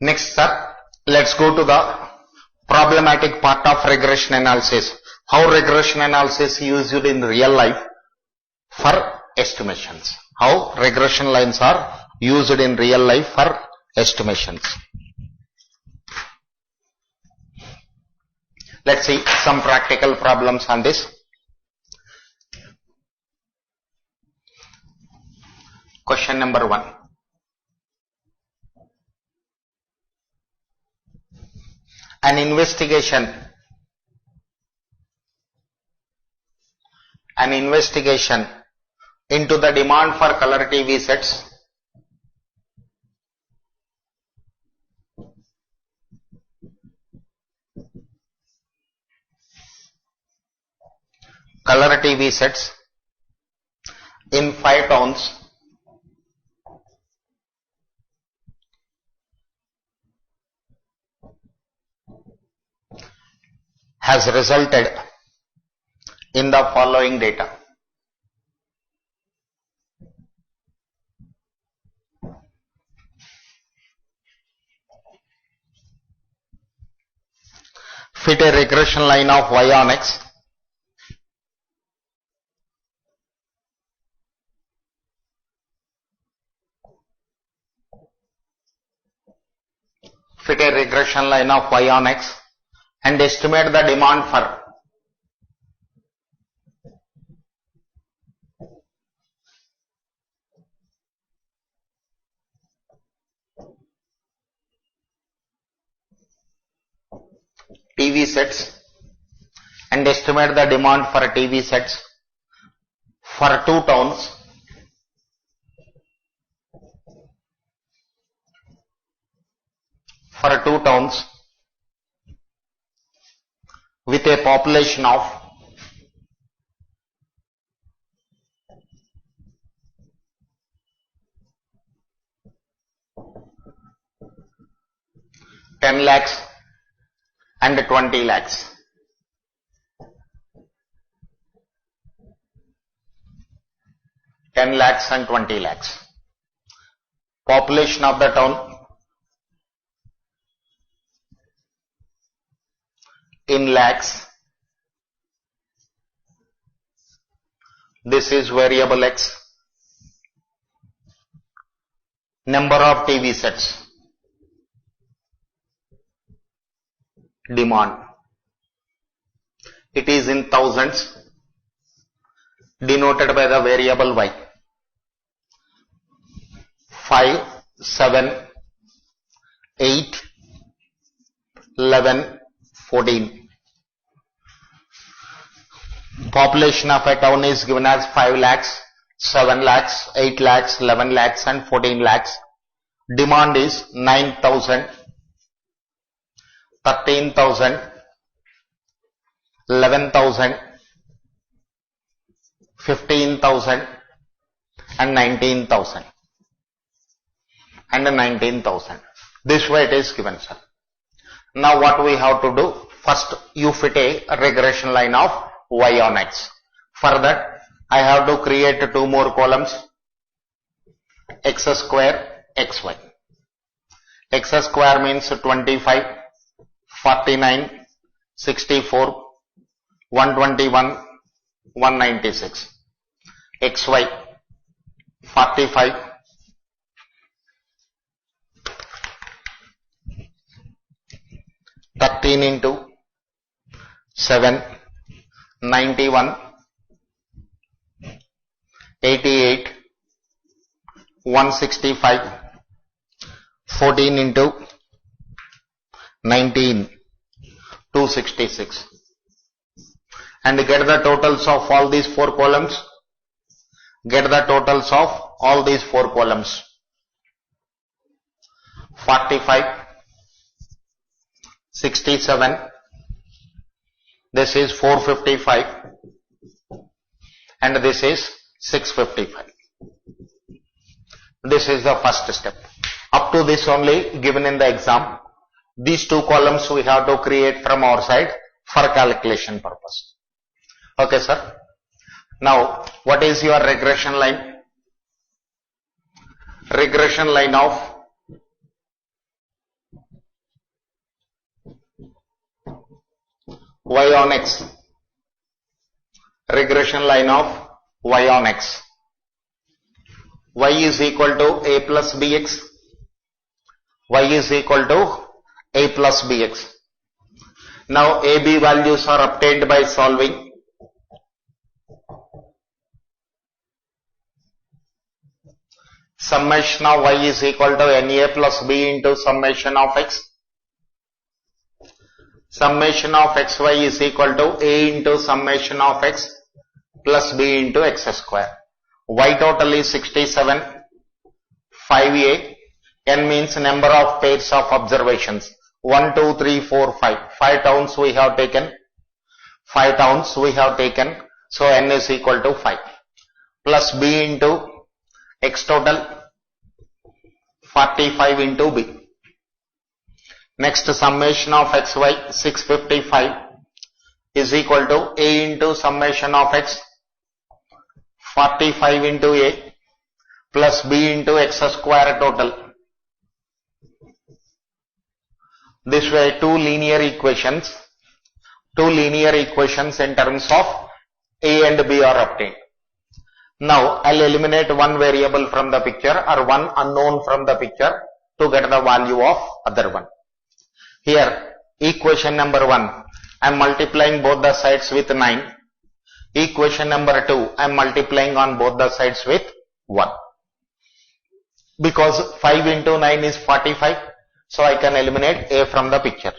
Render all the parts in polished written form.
Next, sir, let's go to the problematic part of regression analysis. How regression analysis is used in real life for estimations. How regression lines are used in real life for estimations. Let's see some practical problems on this. Question number 1. An investigation into the demand for color TV sets in 5 towns has resulted in the following data. Fit a regression line of y on x and estimate the demand for TV sets for 2 towns with a population of 10 lakhs and 20 lakhs. Population of the town in lakhs. This is variable x. Number of TV sets. Demand. It is in thousands, denoted by the variable y. 5, 7, 8, 11, 14. Population of a town is given as 5 lakhs, 7 lakhs, 8 lakhs, 11 lakhs and 14 lakhs. Demand is 9,000, 13,000, 11,000, 15,000 and 19,000. This way it is given, sir. Now what we have to do? First you fit a regression line of y on x. For that I have to create 2 more columns, x square, xy. X square means 25, 49, 64, 121, 196. XY 45, 13 into 7, 91, 88, 165, 14 into 19, 266. And get the totals of all these 4 columns. 45, 67, this is 455 and this is 655. This is the first step. Up to this only given in the exam. These 2 columns we have to create from our side for calculation purpose. Okay, sir. Now, what is your regression line? Regression line of y on x, regression line of y on x. Y is equal to a plus bx, y is equal to a plus bx. Now a, b values are obtained by solving. Summation of y is equal to na plus b into summation of x. Summation of xy is equal to a into summation of x plus b into x square. Y total is 67, 5a, n means number of pairs of observations. 1, 2, 3, 4, 5. 5 towns we have taken. 5 towns we have taken. So n is equal to 5. Plus b into x total, 45 into b. Next summation of xy, 655 is equal to a into summation of x, 45 into a plus b into x square total. This way two linear equations in terms of a and b are obtained. Now I'll eliminate one variable from the picture or one unknown from the picture to get the value of other one. Here equation number 1, I am multiplying both the sides with 9. Equation number 2, I am multiplying on both the sides with 1. Because 5 into 9 is 45, so I can eliminate a from the picture.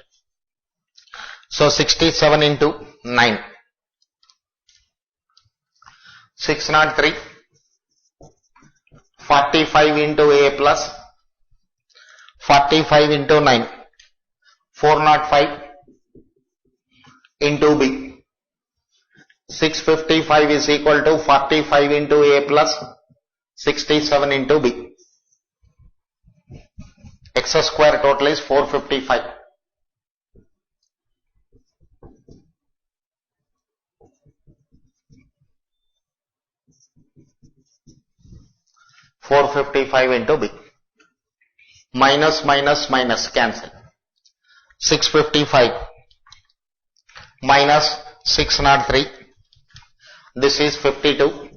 So 67 into 9. 603. 45 into a plus 45 into 9. 405 into b. 655 is equal to 45 into a plus 67 into b. X square total is 455. into b. Minus cancel. 655 minus 603. This is 52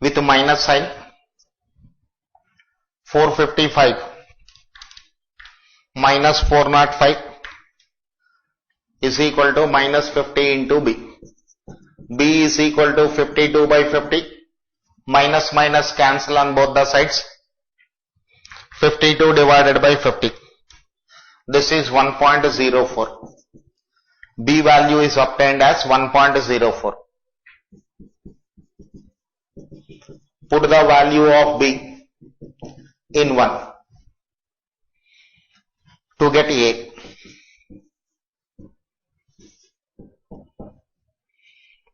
with minus sign. 455 minus 405 is equal to minus 50 into b. b is equal to 52 by 50. Minus cancel on both the sides. 52 divided by 50. This is 1.04. B value is obtained as 1.04. Put the value of B in 1 to get A.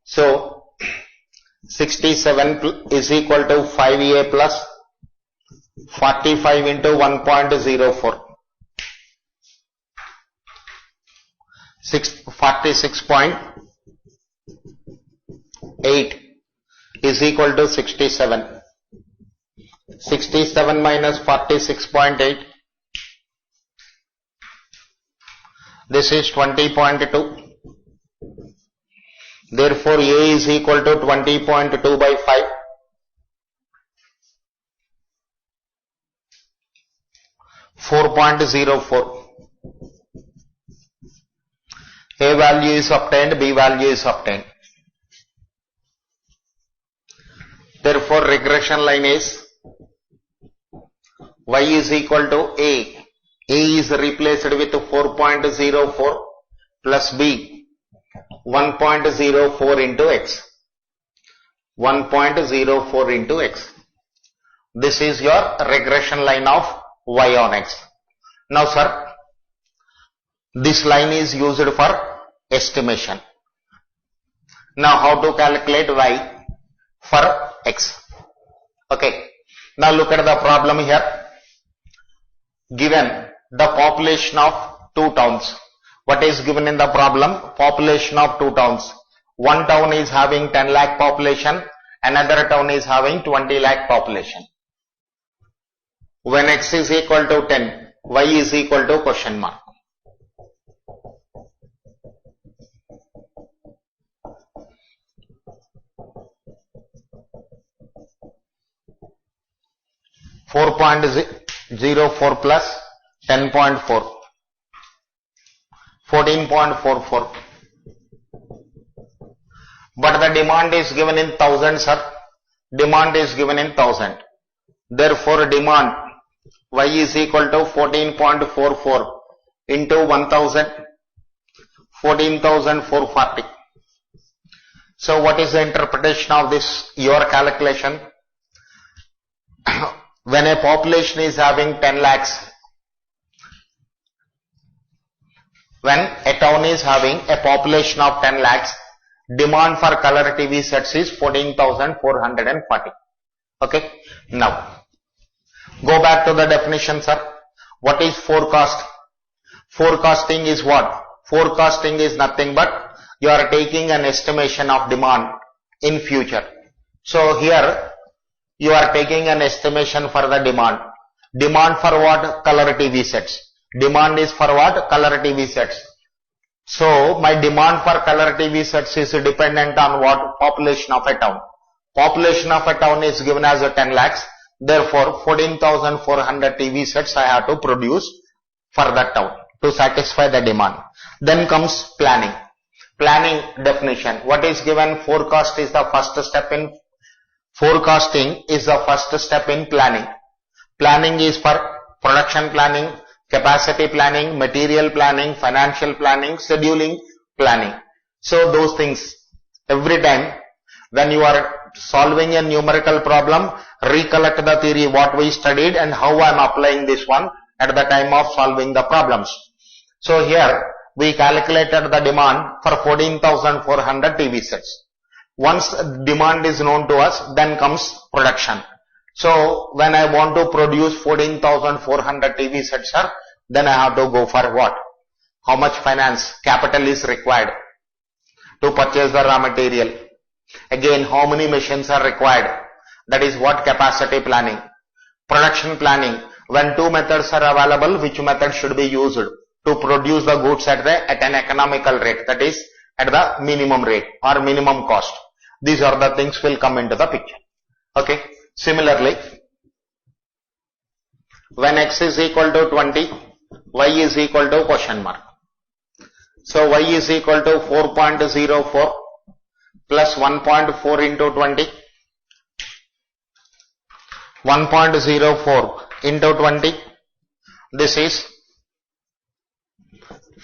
So 67 is equal to 5A plus 45 into 1.04. 46.8 is equal to 67. 67 minus 46.8. This is 20.2. Therefore, A is equal to 20.2 by 5. 4.04. A value is obtained, B value is obtained. Therefore, regression line is y is equal to A. A is replaced with 4.04 plus B 1.04 into x. 1.04 into x. This is your regression line of y on x. Now, sir, this line is used for estimation. Now, how to calculate y for x? Okay. Now, look at the problem here. Given the population of 2 towns. What is given in the problem? Population of 2 towns. One town is having 10 lakh population, another town is having 20 lakh population. When x is equal to 10, y is equal to question mark. 4.04 plus 10.4, 14.44. But the demand is given in thousands, sir. Demand is given in 1000. Therefore, demand Y is equal to 14.44 into 1000, 14,440. So what is the interpretation of this, your calculation? When a population is having 10 lakhs, when a town is having a population of 10 lakhs, demand for color TV sets is 14,440. Okay. Now, go back to the definition, sir. What is forecast? Forecasting is what? Forecasting is nothing but you are taking an estimation of demand in future. So here you are taking an estimation for the demand. Demand for what? Color TV sets. Demand is for what? Color TV sets. So my demand for color TV sets is dependent on what? Population of a town. Population of a town is given as a 10 lakhs. Therefore, 14,400 TV sets I have to produce for that town to satisfy the demand. Then comes planning. Planning definition. What is given? Forecast is the first step in forecasting is the first step in planning. Planning is for production planning, capacity planning, material planning, financial planning, scheduling planning. So those things, every time when you are solving a numerical problem, recollect the theory what we studied and how I am applying this one at the time of solving the problems. So here we calculated the demand for 14,400 TV sets. Once demand is known to us, then comes production. So when I want to produce 14,400 TV sets, sir, then I have to go for what? How much finance capital is required to purchase the raw material? Again, how many machines are required? That is what? Capacity planning. Production planning. When two methods are available, which method should be used to produce the goods at an economical rate, that is at the minimum rate or minimum cost. These are the things will come into the picture. Okay. Similarly, when x is equal to 20, y is equal to question mark. So y is equal to 4.04 plus 1.4 into 20. 1.04 into 20. This is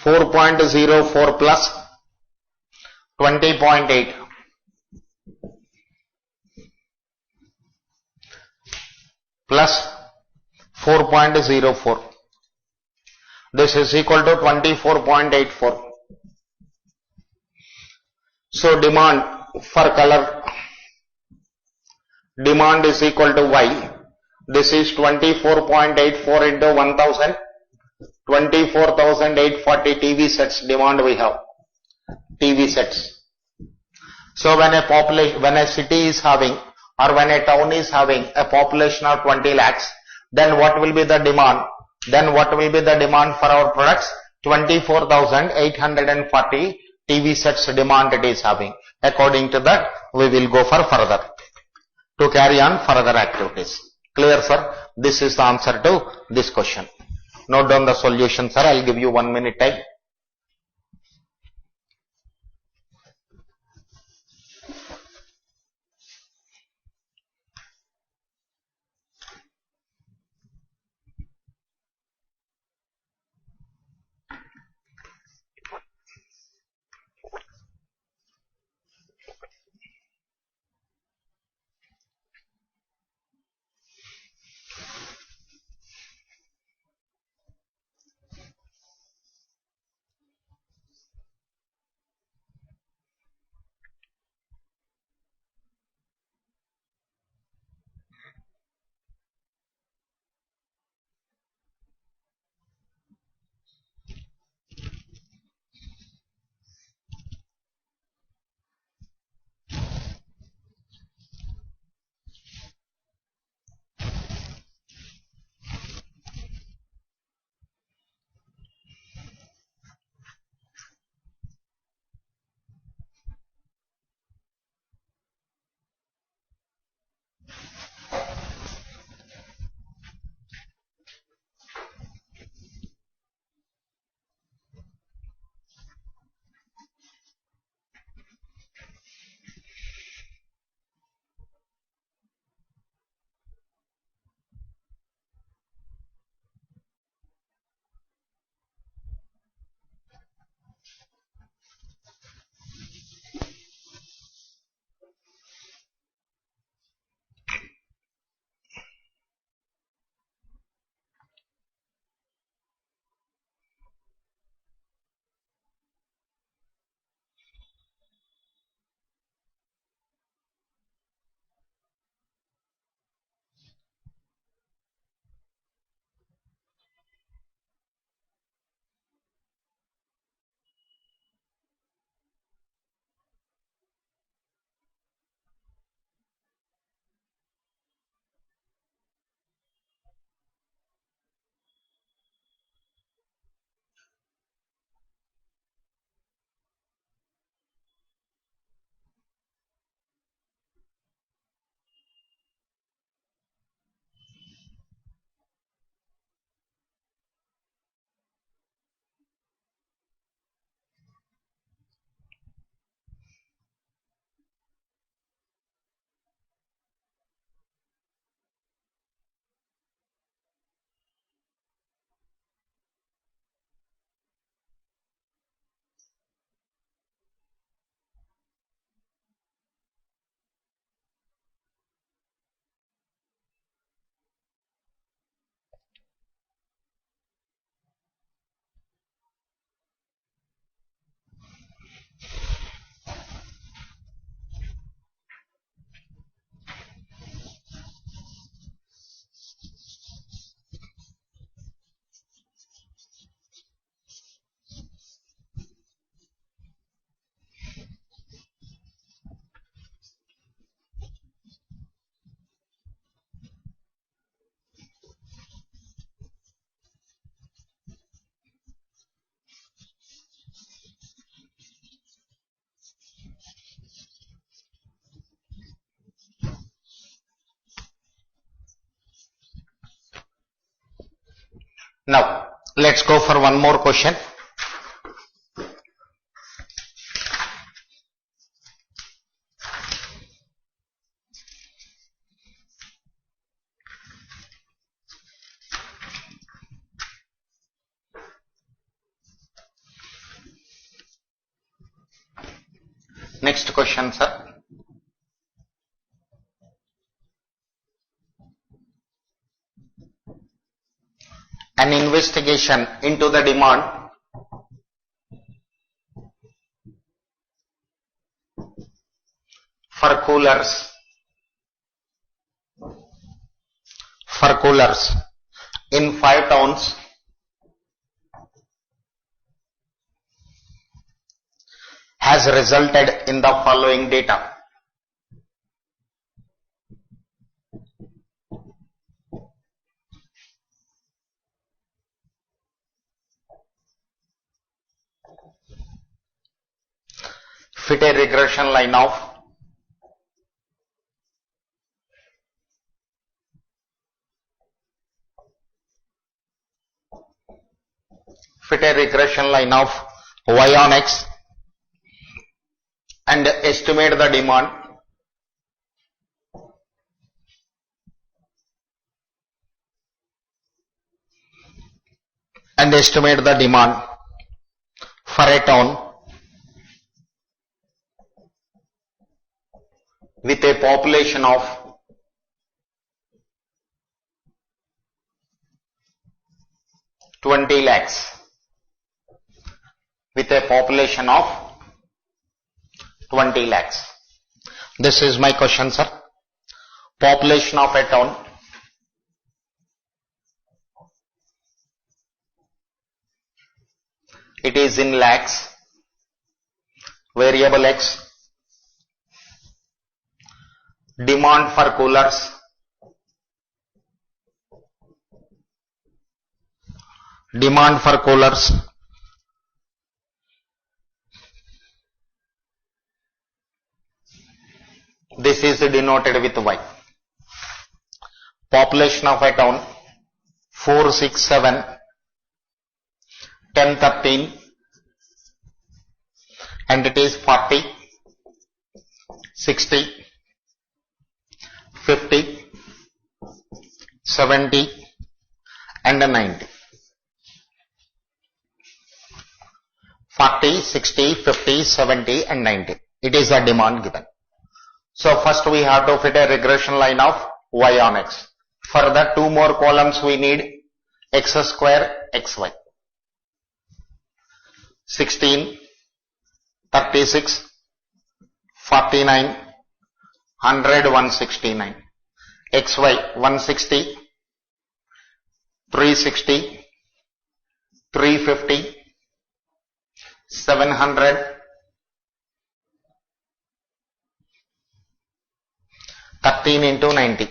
4.04 plus 20.8 plus 4.04. This is equal to 24.84. So demand for color, demand is equal to y. This is 24.84 into 1000. 24,840 TV sets demand we have. TV sets. So when a city is having or when a town is having a population of 20 lakhs, then what will be the demand? Then what will be the demand for our products? 24,840 TV sets demand it is having. According to that, we will go for further to carry on further activities. Clear, sir? This is the answer to this question. Note down the solution, sir. I'll give you 1 minute time. Now, let's go for one more question. Next question, sir. An investigation into the demand for coolers in 5 towns has resulted in the following data. Fit a regression line of y on x and estimate the demand for a town with a population of 20 lakhs. With a population of 20 lakhs. This is my question, sir. Population of a town it is in lakhs, variable x, demand for coolers, this is denoted with y. Population of a town 4, 6, 7, 10, 13 and it is 40, 60, 50, 70 and 90. 40, 60, 50, 70 and 90. It is the demand given. So first we have to fit a regression line of y on x. For the 2 more columns we need x square xy. 16, 36, 49, 100, 169. XY 160, 360, 350, 700, 13 into 90.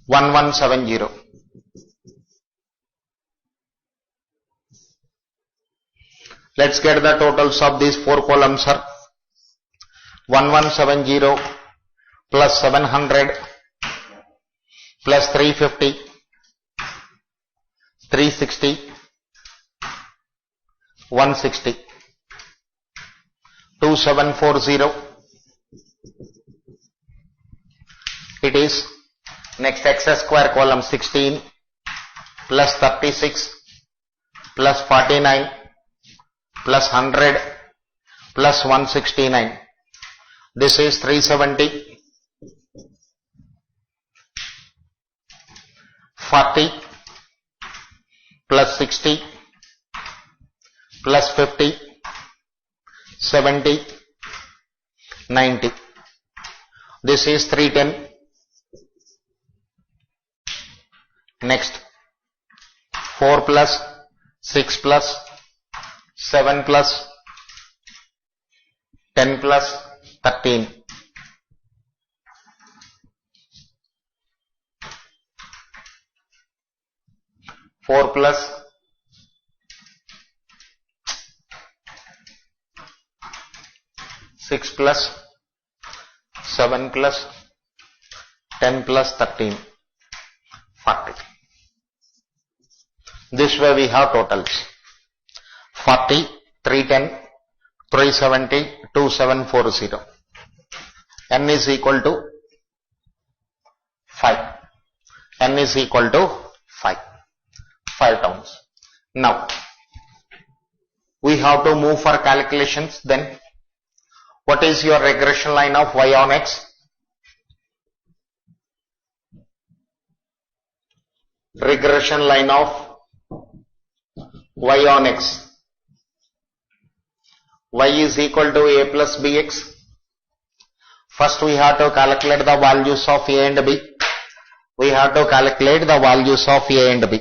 1170. Let's get the totals of these 4 columns, sir. 1170 plus 700 plus 350, 360, 160, 2740. It is next x square column 16 plus 36 plus 49 plus 100 plus 169. This is 370, 40 plus 60 plus 50, 70, 90. This is 310. Next 4 plus 6 plus 7 plus 10 plus 13. 4 plus 6 plus 7 plus 10 plus 13. 40. This way we have totals 40, 310, 370, 2740. N is equal to 5. N is equal to 5. 5 terms. Now, we have to move for calculations. Then, what is your regression line of y on x? Regression line of y on x. Y is equal to a plus bx. First we have to calculate the values of a and b. We have to calculate the values of a and b.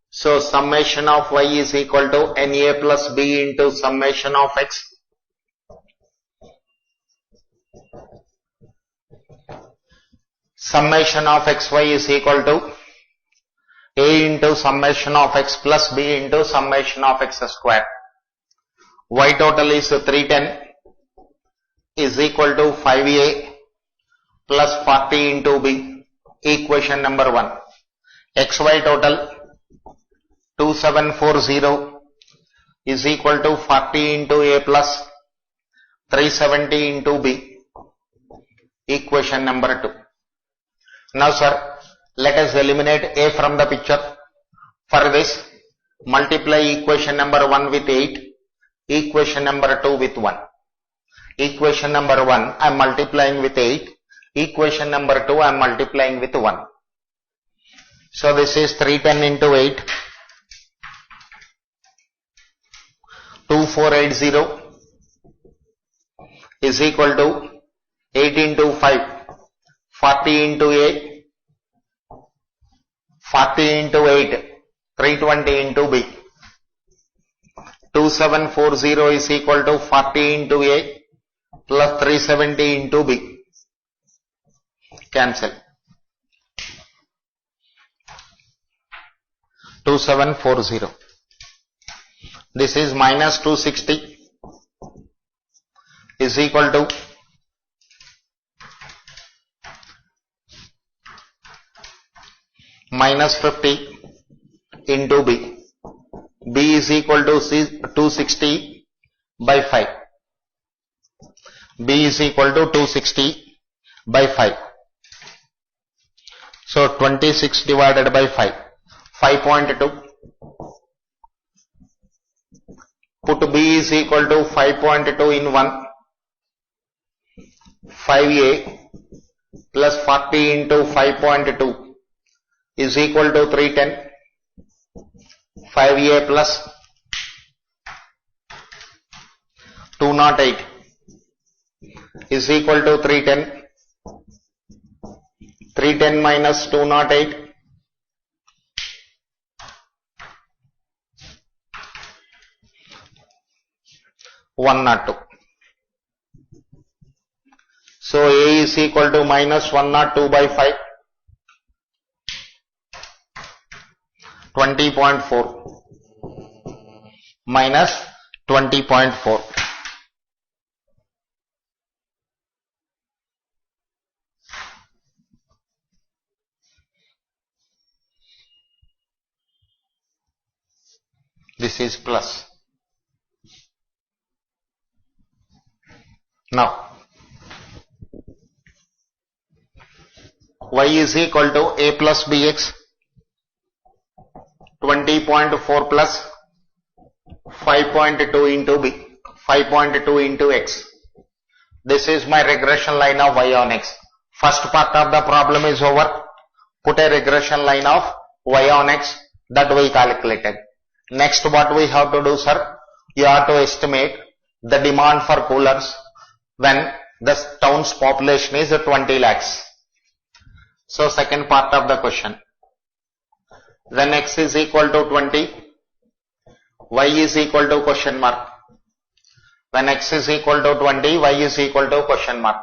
So summation of y is equal to na plus b into summation of x. Summation of xy is equal to a into summation of x plus b into summation of x square. Y total is 310 is equal to 5a plus 40 into b. Equation number 1. Xy total 2740 is equal to 40 into a plus 370 into b. Equation number 2. Now sir, let us eliminate a from the picture. For this, multiply equation number 1 with 8, equation number 2 with 1. Equation number 1 I am multiplying with 8, equation number 2 I am multiplying with 1. So this is 310 into 8, 2480 is equal to 8 into 5, 40 into 8, 40 into 8, 320 into b. 2740 is equal to 40 into a plus 370 into b. Cancel. 2740. This is minus 260 is equal to minus 50 into b. B is equal to 260 by 5. B is equal to 260 by 5. So 26 divided by 5. 5.2. Put B is equal to 5.2 in 1. 5a plus 40 into 5.2 is equal to 310. 5a plus 208 is equal to 310. 310 minus 208 102. So a is equal to minus 102 by 5. 20.4 minus 20.4. This is plus. Now, y is equal to a plus bx. 20.4 plus 5.2 into b, 5.2 into x. This is my regression line of y on x. First part of the problem is over. Put a regression line of y on x that we calculated. Next what we have to do, sir? You have to estimate the demand for coolers when the town's population is 20 lakhs. So second part of the question. When x is equal to 20, y is equal to question mark. When x is equal to 20, y is equal to question mark.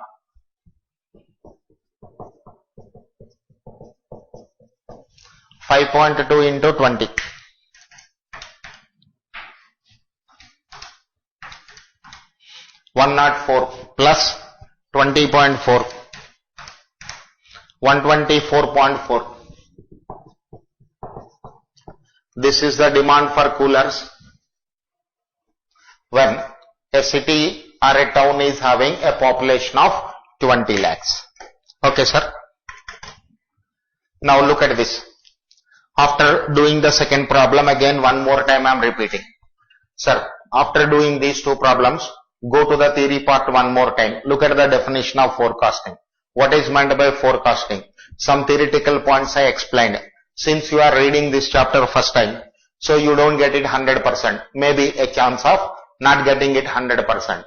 (5.2 into 20). 104 plus 20.4. 124.4. This is the demand for coolers when a city or a town is having a population of 20 lakhs. Okay, sir. Now look at this. After doing the second problem, again one more time I am repeating. Sir, after doing these two problems, go to the theory part one more time. Look at the definition of forecasting. What is meant by forecasting? Some theoretical points I explained. Since you are reading this chapter first time, so you don't get it 100%. Maybe a chance of not getting it 100%.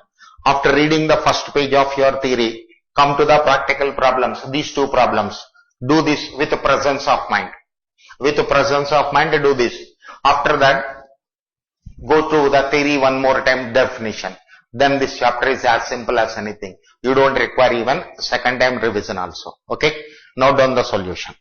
After reading the first page of your theory, come to the practical problems, these two problems. Do this with presence of mind. With presence of mind, do this. After that, go through the theory one more time, definition. Then this chapter is as simple as anything. You don't require even second time revision also. Okay? Now done the solution.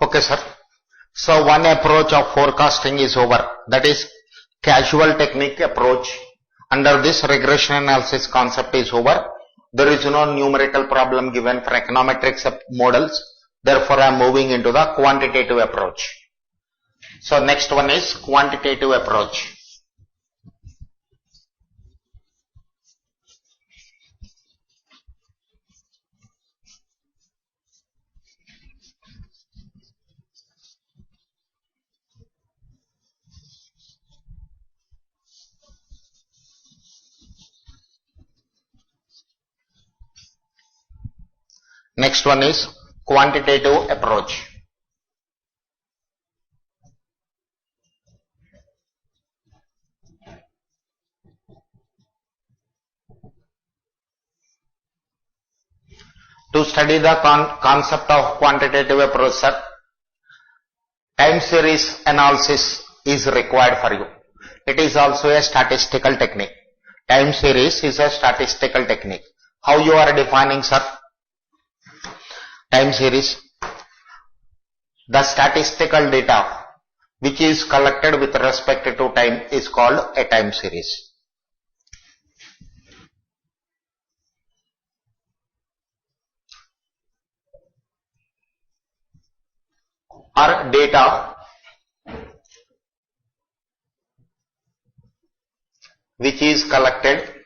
Okay, sir. So one approach of forecasting is over. That is casual technique approach. Under this regression analysis concept is over. There is no numerical problem given for econometrics models. Therefore, I am moving into the quantitative approach. So next one is quantitative approach. Next one is quantitative approach. To study the concept of quantitative approach, sir, time series analysis is required for you. It is also a statistical technique. Time series is a statistical technique. How you are defining, sir? Time series. The statistical data which is collected with respect to time is called a time series. Or data which is collected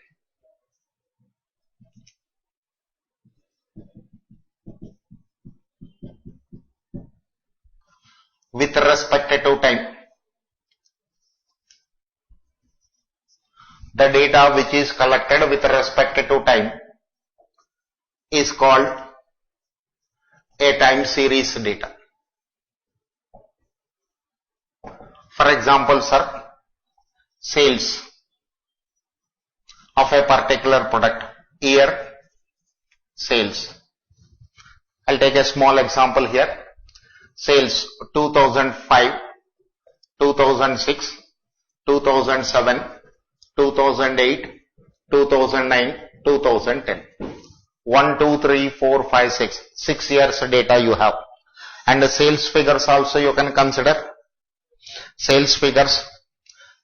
with respect to time. The data which is collected with respect to time is called a time series data. For example, sir, sales. of a particular product. Year sales. I'll take a small example here. Sales 2005, 2006, 2007, 2008, 2009, 2010. 1, 2, 3, 4, 5, 6. 6 years data you have. And the sales figures also you can consider. Sales figures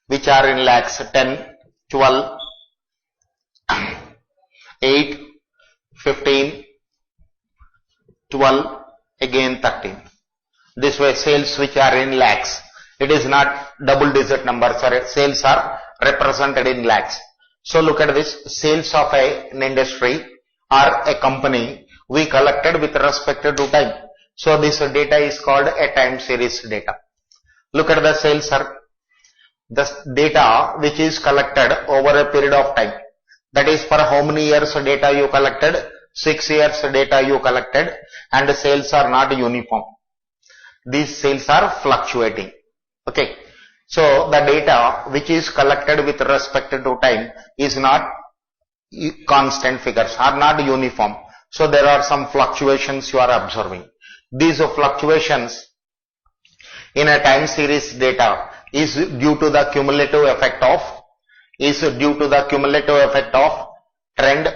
which are in lakhs, 10, 12, 8, 15, 12, again 13. This way sales which are in lakhs. It is not double digit numbers. Sales are represented in lakhs. So look at this. Sales of an industry or a company we collected with respect to time. So this data is called a time series data. Look at the sales, sir. The data which is collected over a period of time. That is for how many years data you collected? 6 years data you collected, and the sales are not uniform. These sales are fluctuating. Okay. So the data which is collected with respect to time is not constant figures, are not uniform. So there are some fluctuations you are observing. These fluctuations in a time series data is due to the cumulative effect of trend,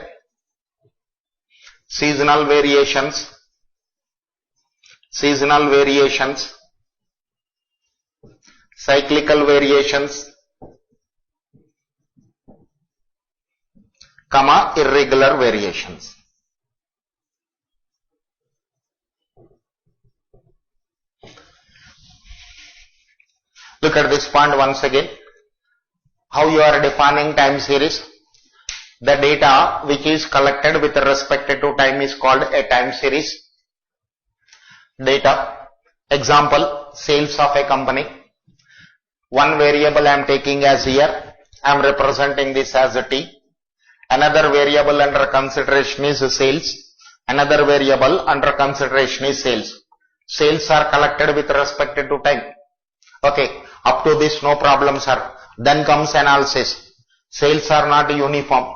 seasonal variations, cyclical variations, comma, irregular variations. Look at this point once again. How you are defining time series? The data which is collected with respect to time is called a time series data. Example, sales of a company. One variable I am taking as year. I am representing this as a T. Another variable under consideration is sales. Another variable under consideration is sales. Sales are collected with respect to time. Okay, up to this no problem, sir. Then comes analysis. Sales are not uniform.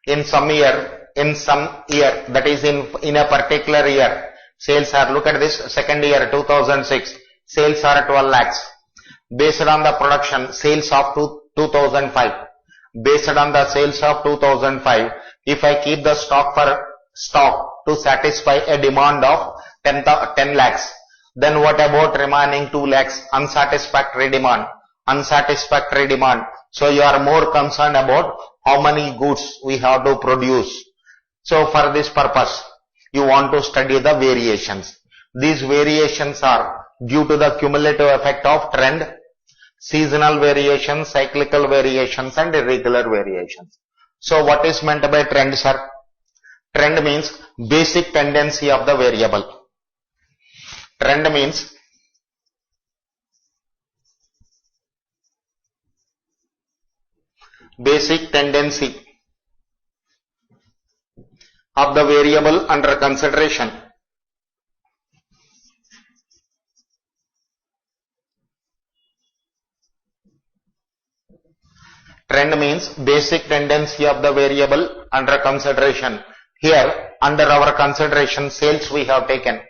In some year, that is in a particular year, sales are, look at this, second year 2006, sales are 12 lakhs. Based on the production, sales of 2005. Based on the sales of 2005, if I keep the stock to satisfy a demand of 10 lakhs, then what about remaining 2 lakhs? Unsatisfactory demand. So you are more concerned about how many goods we have to produce. So for this purpose, you want to study the variations. These variations are due to the cumulative effect of trend, seasonal variations, cyclical variations, and irregular variations. So what is meant by trend, sir? Trend means basic tendency of the variable. Trend means basic tendency of the variable under consideration. Trend means basic tendency of the variable under consideration. Here, under our consideration, sales we have taken.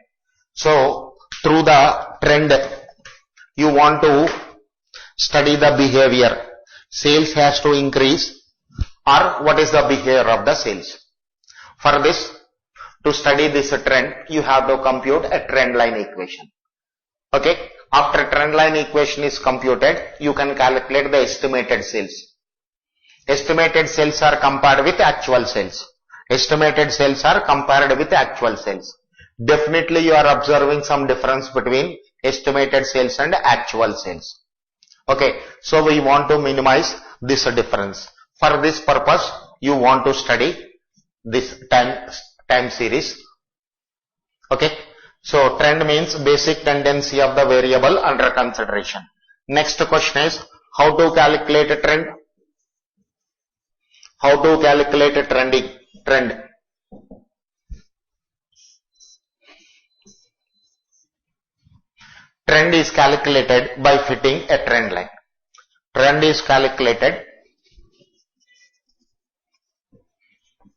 So, through the trend, you want to study the behavior. Sales has to increase, or what is the behavior of the sales. For this, to study this trend, you have to compute a trend line equation. Okay, after trend line equation is computed, you can calculate the estimated sales. Estimated sales are compared with actual sales. Definitely you are observing some difference between estimated sales and actual sales. Okay, so we want to minimize this difference. For this purpose, you want to study this time series. Okay, so trend means basic tendency of the variable under consideration. Next question is how to calculate a trend. How to calculate a trend. Trend is calculated by fitting a trend line. Trend is calculated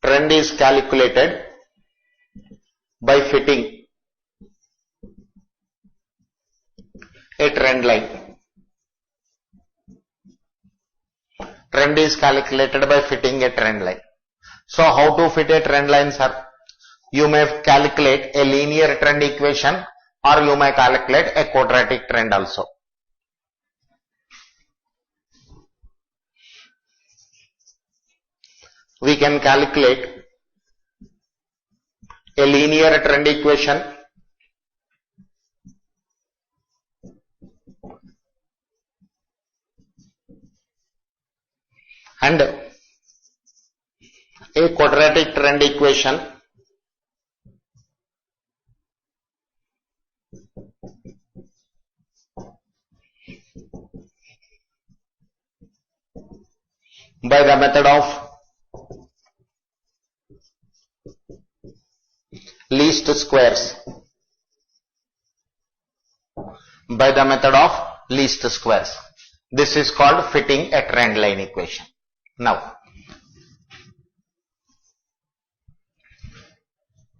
trend is calculated by fitting a trend line. Trend is calculated by fitting a trend line. So how to fit a trend line, sir? You may calculate a linear trend equation or you may calculate a quadratic trend also. We can calculate a linear trend equation and a quadratic trend equation by the method of least squares. By the method of least squares. This is called fitting a trend line equation. Now,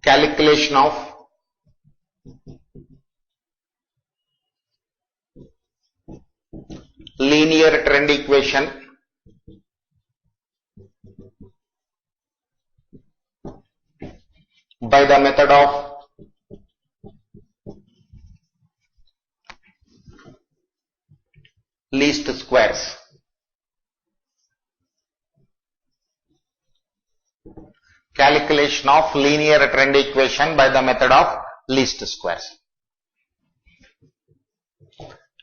calculation of linear trend equation by the method of least squares. Calculation of linear trend equation by the method of least squares.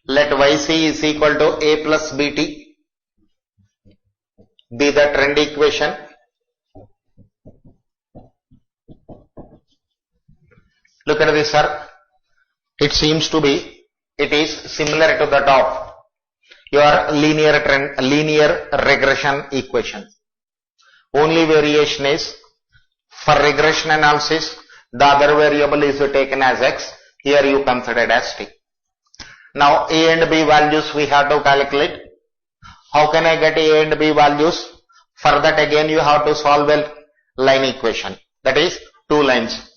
Let yc is equal to a plus bt be the trend equation. Look at this, sir. It seems to be, it is similar to that of your linear regression equation. Only variation is, for regression analysis, the other variable is taken as x, here you considered as t. Now a and b values we have to calculate. How can I get a and b values? For that again you have to solve a line equation, that is two lines.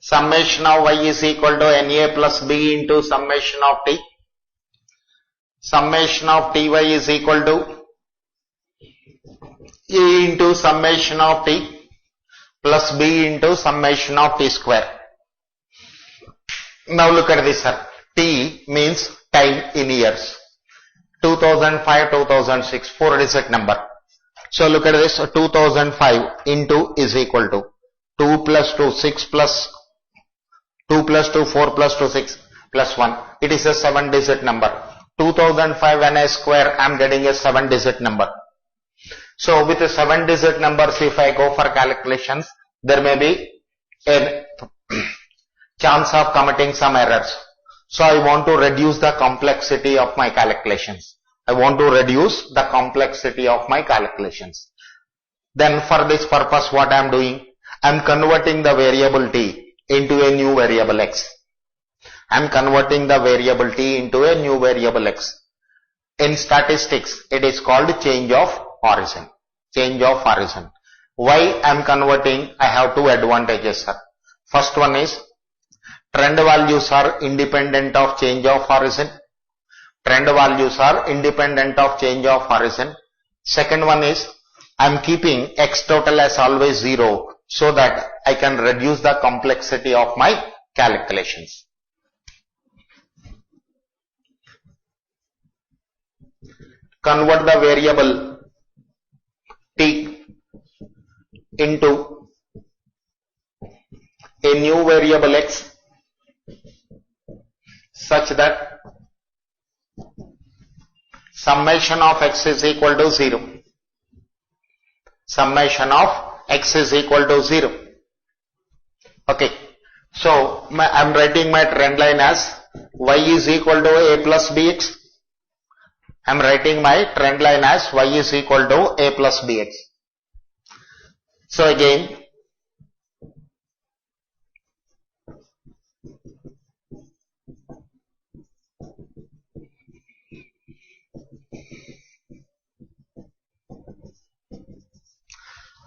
Summation of y is equal to na plus b into summation of t. Summation of ty is equal to a into summation of t plus b into summation of t square. Now look at this, sir. T means time in years. 2005, 2006, 4-digit number. So look at this, 2005 into is equal to 2 plus 2, 6 plus 2 plus 2, 4 plus 2, 6 plus 1. It is a 7-digit number. 2005 when I square, I am getting a 7-digit number. So with the 7-digit numbers, if I go for calculations, there may be a chance of committing some errors. So I want to reduce the complexity of my calculations. I want to reduce the complexity of my calculations. Then for this purpose, what I am doing? I am converting the variable t into a new variable x. I am converting the variable t into a new variable x. In statistics, it is called change of origin. Change of origin. Why I am converting? I have two advantages, sir. First one is, trend values are independent of change of origin. Trend values are independent of change of origin. Second one is, I am keeping x total as always 0 so that I can reduce the complexity of my calculations. Convert the variable t into a new variable x such that summation of x is equal to 0. Summation of x is equal to 0. Okay. So I am writing my trend line as y is equal to a plus bx. I am writing my trend line as y is equal to a plus bx. So again,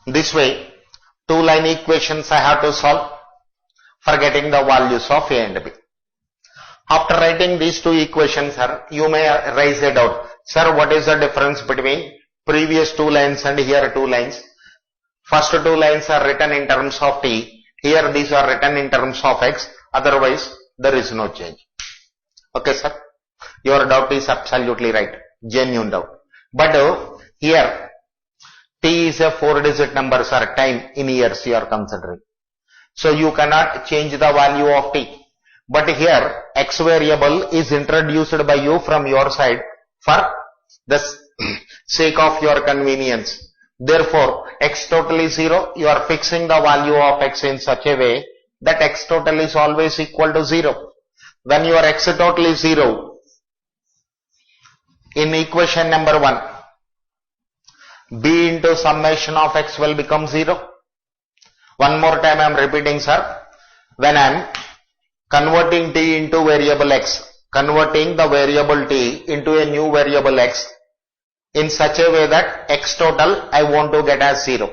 This way, two line equations I have to solve for getting the values of A and B. After writing these two equations, sir, you may raise a doubt. Sir, what is the difference between previous two lines and here two lines? First two lines are written in terms of t. Here these are written in terms of x. Otherwise, there is no change. Okay, sir? Your doubt is absolutely right. Genuine doubt. But here, t is a 4-digit number, sir. Time in years you are considering. So you cannot change the value of t. But here, x variable is introduced by you from your side for the sake of your convenience. Therefore, x total is 0. You are fixing the value of x in such a way that x total is always equal to 0. When your x total is 0, in equation number 1, b into summation of x will become 0. One more time I am repeating, sir. When I am converting t into variable x, converting the variable t into a new variable x in such a way that x total I want to get as 0.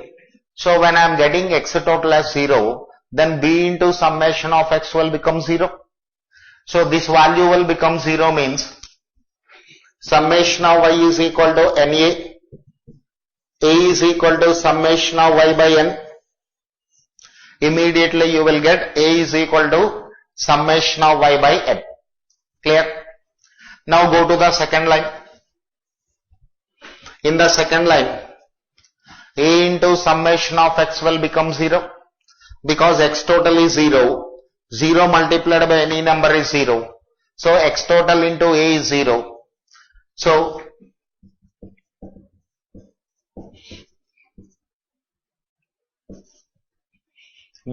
So when I am getting x total as 0, then b into summation of x will become 0. So this value will become 0 means summation of y is equal to NA, A is equal to summation of y by n. Immediately you will get A is equal to summation of y by n. Clear? Now go to the second line. In the second line, A into summation of x will become 0 because x total is 0. 0 multiplied by any number is 0. So x total into A is 0. So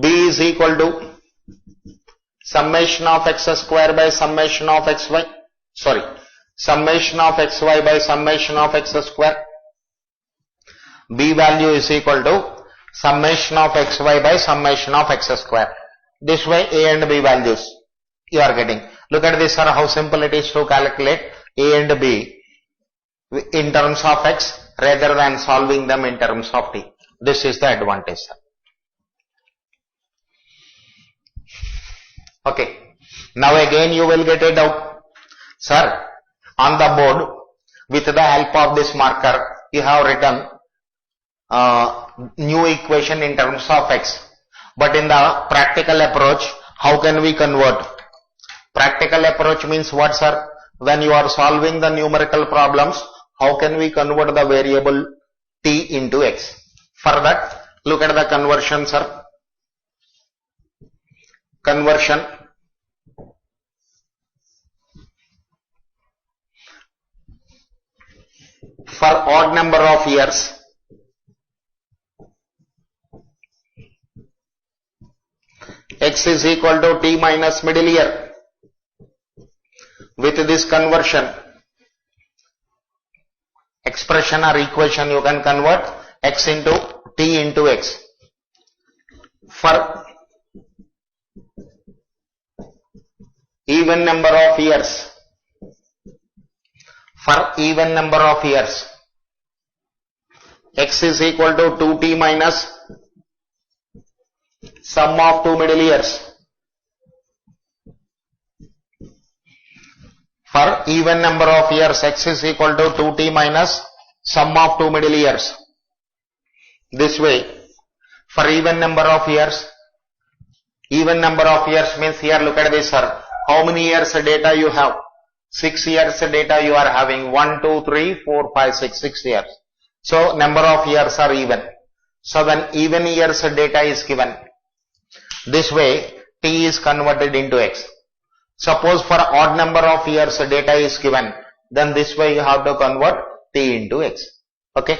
B is equal to summation of x square by summation of xy. Summation of xy by summation of x square. B value is equal to summation of xy by summation of x square. This way A and B values you are getting. Look at this, sir, how simple it is to calculate A and B in terms of x rather than solving them in terms of t. This is the advantage, sir. Okay. Now again you will get a doubt. Sir, on the board with the help of this marker you have written new equation in terms of x. But in the practical approach, how can we convert? Practical approach means what, sir? When you are solving the numerical problems, how can we convert the variable t into x? For that, look at the conversion, sir. Conversion. For odd number of years, x is equal to t minus middle year. With this conversion, expression or equation you can convert x into t into x. For even number of years, x is equal to 2t minus sum of two middle years. For even number of years, x is equal to 2t minus sum of two middle years. This way, for even number of years means here look at this, sir. How many years data you have? 6 years data you are having. 1, 2, 3, 4, 5, 6, 6 years. So number of years are even. So when even years data is given, this way t is converted into x. Suppose for odd number of years data is given, then this way you have to convert t into x. Okay.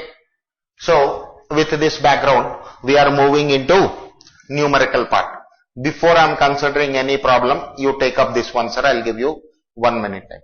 So with this background, we are moving into numerical part. Before I am considering any problem, you take up this one, sir. I will give you 1 minute time.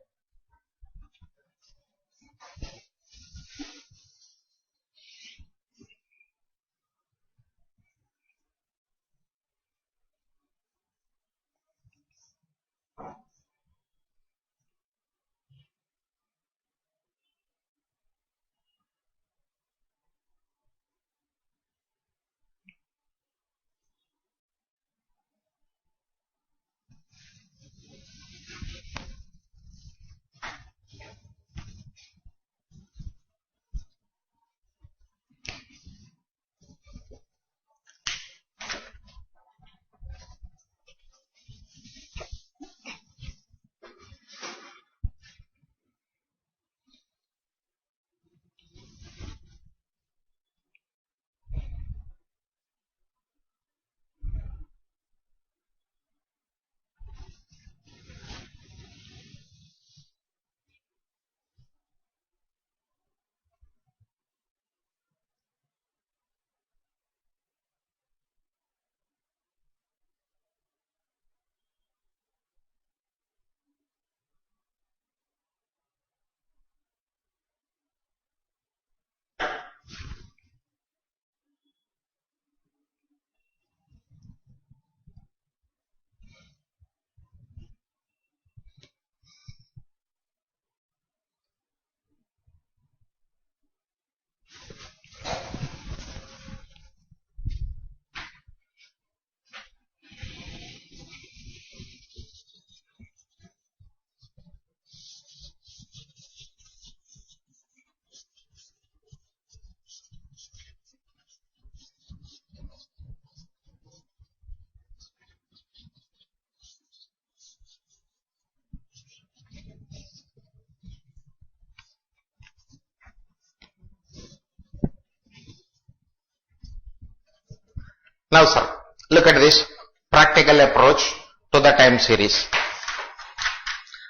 Now sir, look at this practical approach to the time series.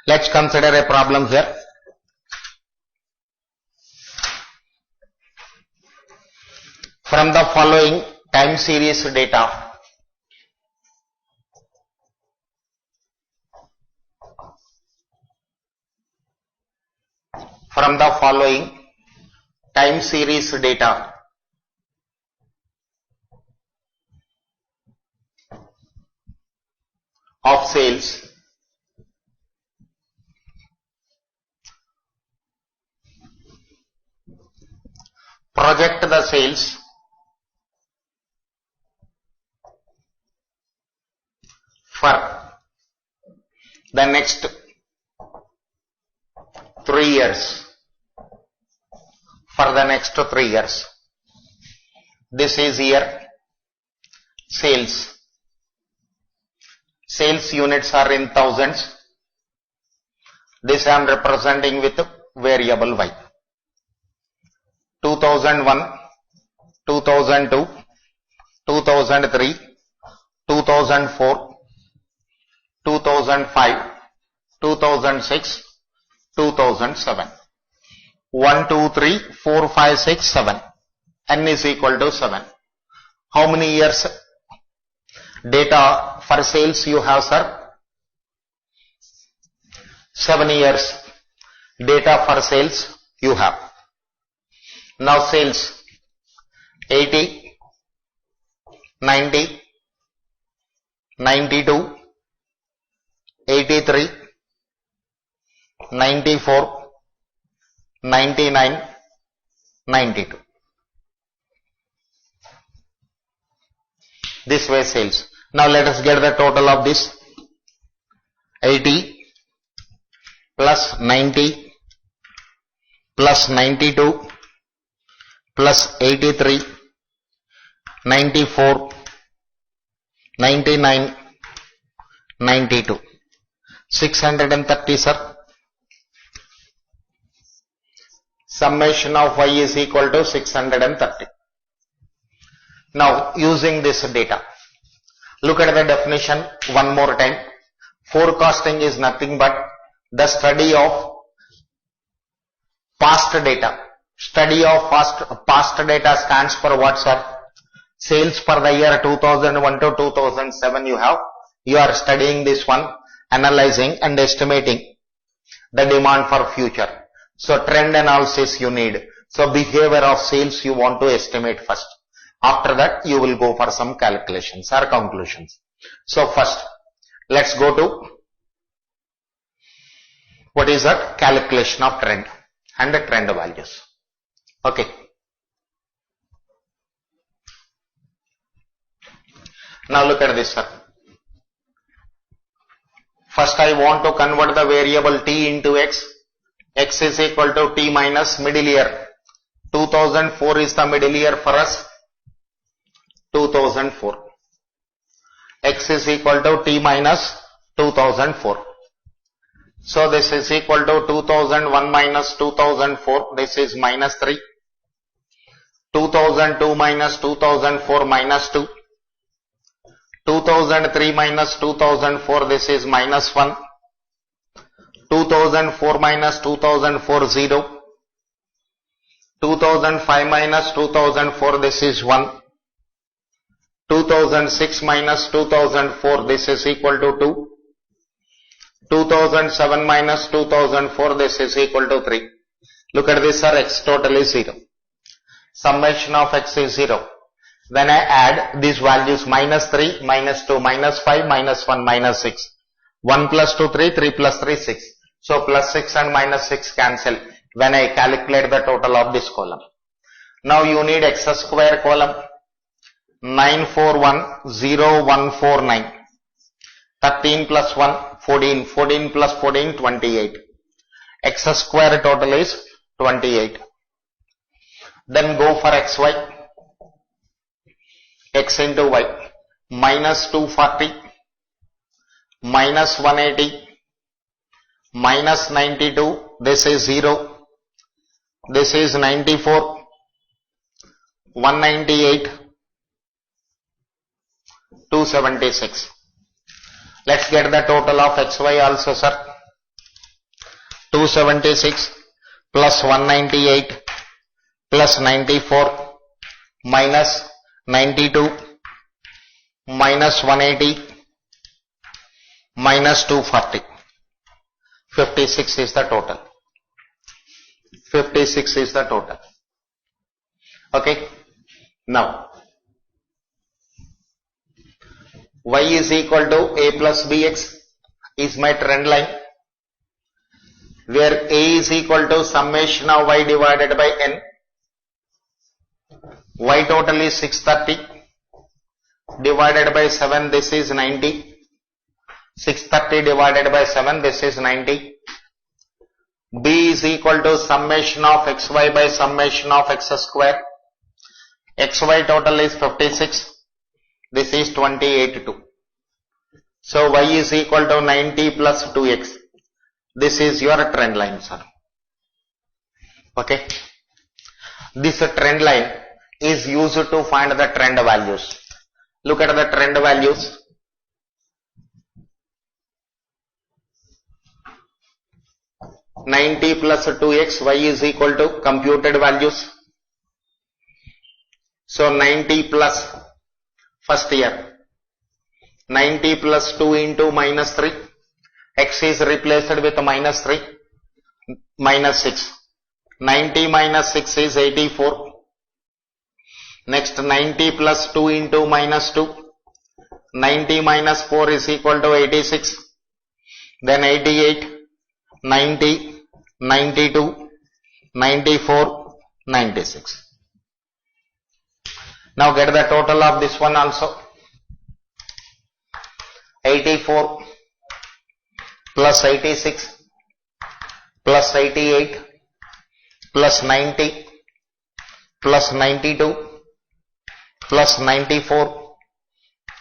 Let's consider a problem here. From the following time series data, of sales, project the sales for the next 3 years. This is here sales. Sales units are in thousands. This I am representing with variable Y. 2001, 2002, 2003, 2004, 2005, 2006, 2007. 1, 2, 3, 4, 5, 6, 7. N is equal to 7. How many years data for sales you have, sir? 7 years data for sales you have. Now sales 80, 90, 92, 83, 94, 99, 92. This way sales. Now let us get the total of this. 80 plus 90 plus 92 plus 83, 94, 99, 92. 630, sir. Summation of Y is equal to 630. Now using this data, look at the definition one more time. Forecasting is nothing but the study of past data. Study of past data stands for what, sir? Sales for the year 2001 to 2007 you have. You are studying this one, analyzing and estimating the demand for future. So trend analysis you need. So behavior of sales you want to estimate first. After that you will go for some calculations or conclusions. So first let's go to what is that? Calculation of trend and the trend values. Okay. Now look at this, sir. First I want to convert the variable t into x. X is equal to t minus middle year. 2004 is the middle year for us. 2004. X is equal to t minus 2004. So this is equal to 2001 minus 2004. This is minus 3. 2002 minus 2004 minus 2. 2003 minus 2004. This is minus 1. 2004 minus 2004 0. 2005 minus 2004. This is 1. 2006 minus 2004, this is equal to 2. 2007 minus 2004, this is equal to 3. Look at this, sir, x total is 0. Summation of x is 0. When I add these values minus 3, minus 2, minus 5, minus 1, minus 6. 1 plus 2, 3, 3 plus 3, 6. So plus 6 and minus 6 cancel when I calculate the total of this column. Now you need x square column. 9410149. 13 plus 1 14, 14 plus 14 28. X square total is 28. Then go for xy. X into y. Minus 240, minus 180, minus 92. This is 0. This is 94, 198, 276. Let's get the total of XY also, sir. 276 plus 198 plus 94 minus 92 minus 180 minus 240. 56 is the total. 56 is the total. Okay. Now, y is equal to a plus bx is my trend line, where a is equal to summation of y divided by n. Y total is 630 divided by 7, this is 90. 630 divided by 7, this is 90. B is equal to summation of xy by summation of x square. XY total is 56. This is 28.2. So y is equal to 90 plus 2x. This is your trend line, sir. Okay. This trend line is used to find the trend values. Look at the trend values. $90 plus 2x, y is equal to computed values. So 90 plus first year, 90 plus 2 into minus 3, x is replaced with minus 3, minus 6. 90 minus 6 is 84. Next 90 plus 2 into minus 2, 90 minus 4 is equal to 86. Then 88, 90, 92, 94, 96. Now get the total of this one also. 84 plus 86 plus 88 plus 90 plus 92 plus 94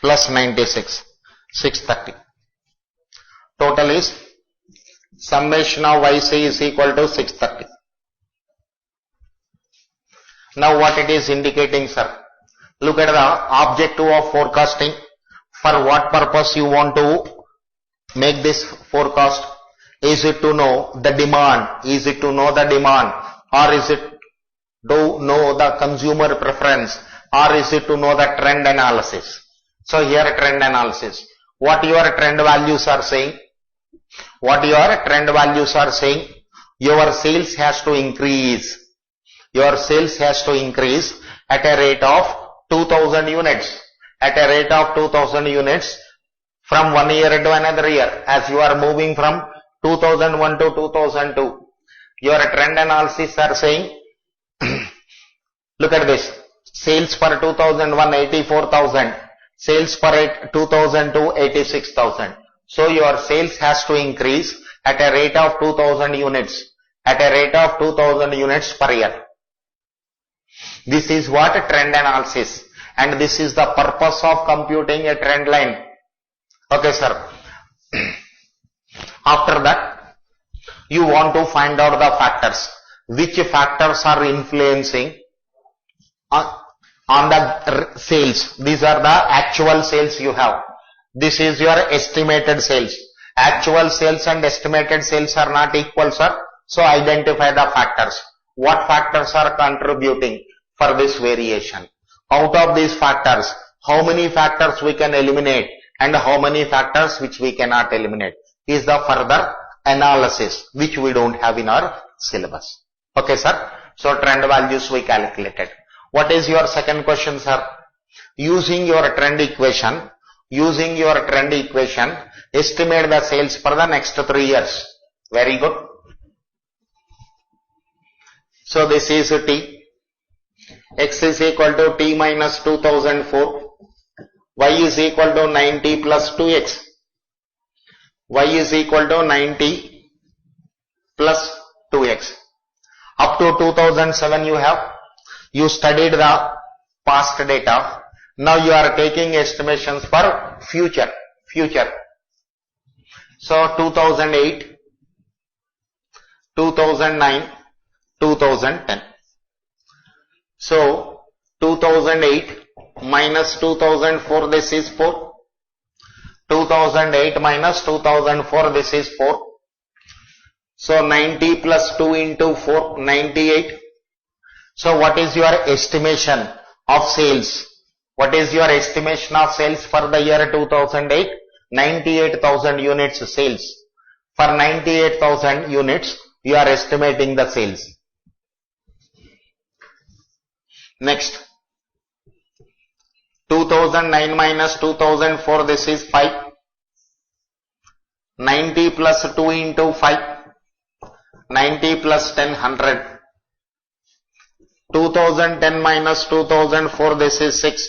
plus 96, 630. Total is summation of YC is equal to 630. Now what it is indicating, sir? Look at the objective of forecasting. For what purpose you want to make this forecast? Is it to know the demand? Is it to know the demand? Or is it to know the consumer preference? Or is it to know the trend analysis? So here trend analysis. What your trend values are saying? What your trend values are saying? Your sales has to increase. Your sales has to increase at a rate of 2000 units. At a rate of 2000 units from one year to another year. As you are moving from 2001 to 2002. Your trend analysis are saying, look at this. Sales for 2001, 84,000. Sales for 2002, 86,000. So your sales has to increase at a rate of 2000 units. At a rate of 2000 units per year. This is what trend analysis. And this is the purpose of computing a trend line. Okay, sir. After that, you want to find out the factors. Which factors are influencing on the sales. These are the actual sales you have. This is your estimated sales. Actual sales and estimated sales are not equal, sir. So identify the factors. What factors are contributing for this variation? Out of these factors, how many factors we can eliminate and how many factors which we cannot eliminate is the further analysis which we don't have in our syllabus. Okay, sir. So trend values we calculated. What is your second question, sir? Using your trend equation, estimate the sales for the next 3 years. Very good. So this is T. X is equal to T minus 2004. Y is equal to 90 plus 2x. Y is equal to 90 plus 2x. Up to 2007 you studied the past data. Now you are taking estimations for future. So 2008, 2009, 2010. So 2008 minus 2004, this is 4. 2008 minus 2004, this is 4. So 90 plus 2 into 4, 98. So what is your estimation of sales? What is your estimation of sales for the year 2008? 98,000 units sales. For 98,000 units, you are estimating the sales. Next, 2009 minus 2004, this is 5. 90 plus 2 into 5, 90 plus 10, 100. 2010 minus 2004, this is 6.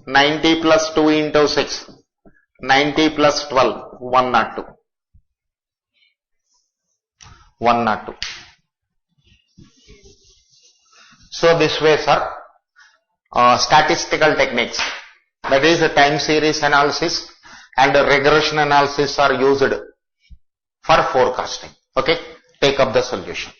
90 plus 2 into 6, 90 plus 12, 102. 102. So this way, sir, statistical techniques, that is time series analysis and regression analysis are used for forecasting. Okay, take up the solution.